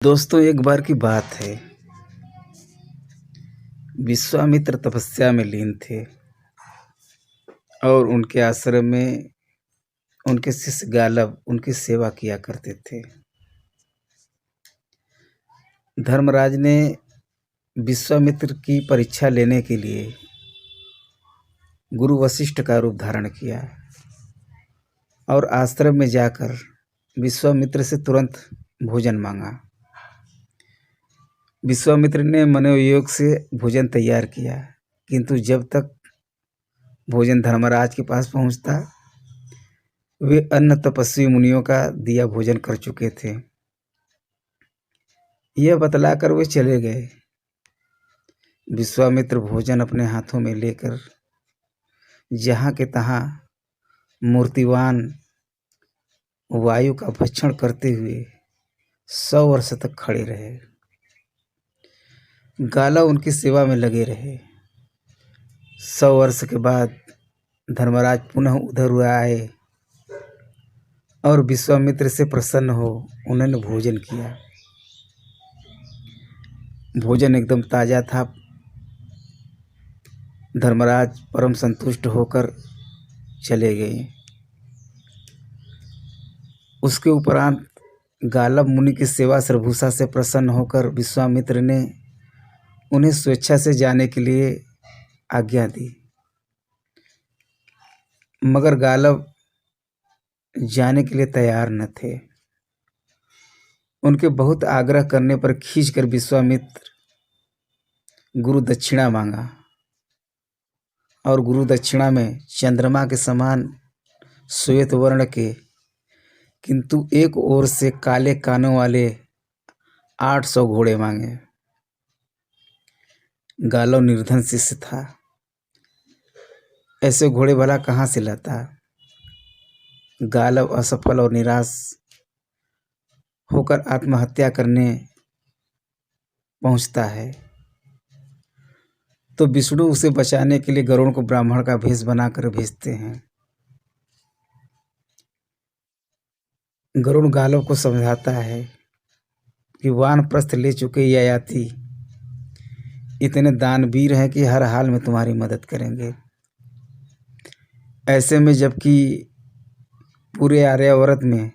दोस्तों, एक बार की बात है। विश्वामित्र तपस्या में लीन थे और उनके आश्रम में उनके शिष्य गालव उनकी सेवा किया करते थे। धर्मराज ने विश्वामित्र की परीक्षा लेने के लिए गुरु वशिष्ठ का रूप धारण किया और आश्रम में जाकर विश्वामित्र से तुरंत भोजन मांगा। विश्वामित्र ने मनोयोग से भोजन तैयार किया, किंतु जब तक भोजन धर्मराज के पास पहुंचता, वे अन्य तपस्वी मुनियों का दिया भोजन कर चुके थे। यह बतलाकर वे चले गए। विश्वामित्र भोजन अपने हाथों में लेकर जहाँ के तहाँ मूर्तिवान वायु का भक्षण करते हुए 100 वर्ष तक खड़े रहे। गालव उनकी सेवा में लगे रहे। 100 वर्ष के बाद धर्मराज पुनः उधर आए और विश्वामित्र से प्रसन्न हो उन्होंने भोजन किया। भोजन एकदम ताज़ा था। धर्मराज परम संतुष्ट होकर चले गए। उसके उपरांत गालव मुनि की सेवा सर्वभूषा से प्रसन्न होकर विश्वामित्र ने उन्हें स्वेच्छा से जाने के लिए आज्ञा दी, मगर गालव जाने के लिए तैयार न थे। उनके बहुत आग्रह करने पर खींचकर विश्वामित्र गुरु दक्षिणा मांगा और गुरु दक्षिणा में चंद्रमा के समान श्वेत वर्ण के किंतु एक ओर से काले कानों वाले 800 घोड़े मांगे। गालव निर्धन शिष्य था, ऐसे घोड़े भला कहाँ से लाता। गालव असफल और निराश होकर आत्महत्या करने पहुंचता है तो विष्णु उसे बचाने के लिए गरुड़ को ब्राह्मण का भेष बनाकर भेजते हैं। गरुड़ गालव को समझाता है कि वानप्रस्थ ले चुके ययाति इतने दानवीर हैं कि हर हाल में तुम्हारी मदद करेंगे। ऐसे में जबकि पूरे आर्यावर्त में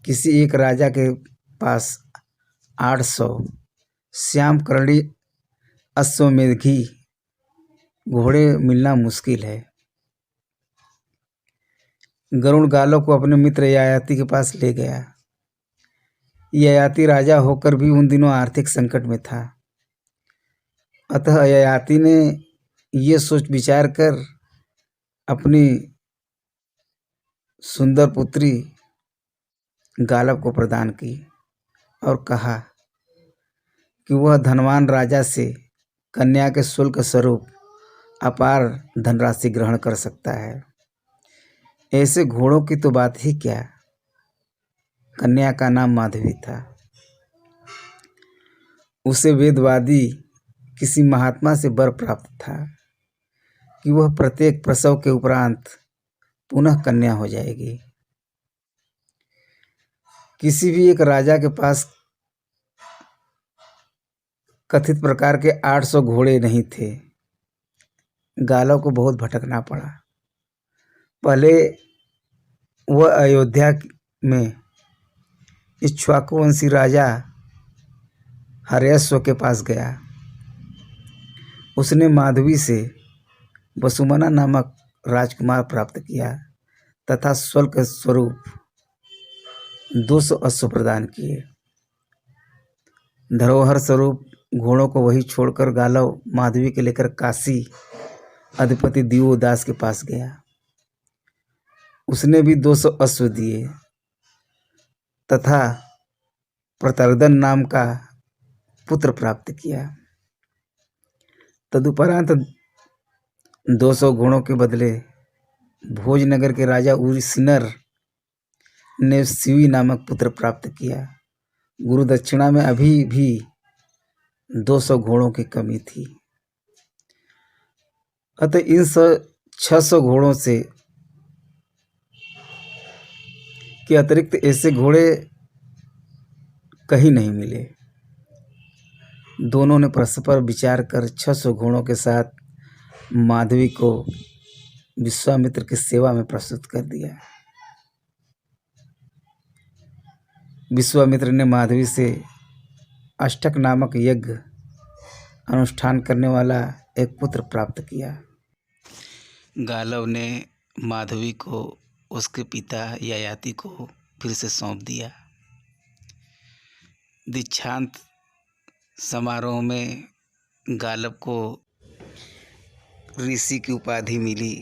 किसी एक राजा के पास 800 श्यामकर्णी अश्वमेधी घोड़े मिलना मुश्किल है। गरुड़ गालव को अपने मित्र ययाति के पास ले गया। ययाति राजा होकर भी उन दिनों आर्थिक संकट में था। अतः ययाति ने ये सोच विचार कर अपनी सुंदर पुत्री गालव को प्रदान की और कहा कि वह धनवान राजा से कन्या के शुल्क स्वरूप अपार धनराशि ग्रहण कर सकता है। ऐसे घोड़ों की तो बात ही क्या। कन्या का नाम माधवी था। उसे वेदवादी किसी महात्मा से वर प्राप्त था कि वह प्रत्येक प्रसव के उपरांत पुनः कन्या हो जाएगी। किसी भी एक राजा के पास कथित प्रकार के 800 घोड़े नहीं थे। गालव को बहुत भटकना पड़ा। पहले वह अयोध्या में इक्ष्वाकु वंशी राजा हर्यश्व के पास गया। उसने माधवी से वसुमना नामक राजकुमार प्राप्त किया तथा शुल्क स्वरूप 200 अश्व प्रदान किए। धरोहर स्वरूप घोड़ों को वही छोड़कर गालव माधवी के लेकर काशी अधिपति दिवोदास के पास गया। उसने भी 200 अश्व दिए तथा प्रतर्दन नाम का पुत्र प्राप्त किया। तदुपरांत 200 घोड़ों के बदले भोजनगर के राजा उरिसिनर ने शिवी नामक पुत्र प्राप्त किया। गुरु दक्षिणा में अभी भी 200 घोड़ों की कमी थी। अतः इन 600 घोड़ों से के अतिरिक्त ऐसे घोड़े कहीं नहीं मिले। दोनों ने परस्पर विचार कर 600 घोड़ों के साथ माधवी को विश्वामित्र की सेवा में प्रस्तुत कर दिया। विश्वामित्र ने माधवी से अष्टक नामक यज्ञ अनुष्ठान करने वाला एक पुत्र प्राप्त किया। गालव ने माधवी को उसके पिता ययाति को फिर से सौंप दिया। दीक्षांत समारोह में गालव को ऋषि की उपाधि मिली।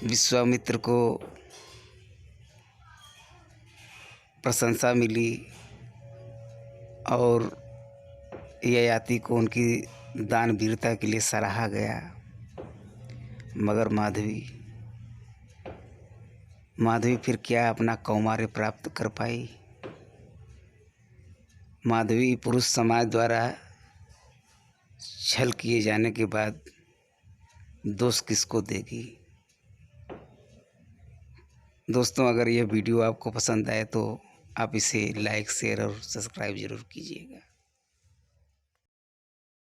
विश्वामित्र को प्रशंसा मिली और ययाति को उनकी दानवीरता के लिए सराहा गया। मगर माधवी फिर क्या अपना कौमार्य प्राप्त कर पाई। माधवी पुरुष समाज द्वारा छल किए जाने के बाद दोष किसको देगी। दोस्तों, अगर यह वीडियो आपको पसंद आए तो आप इसे लाइक, शेयर और सब्सक्राइब ज़रूर कीजिएगा।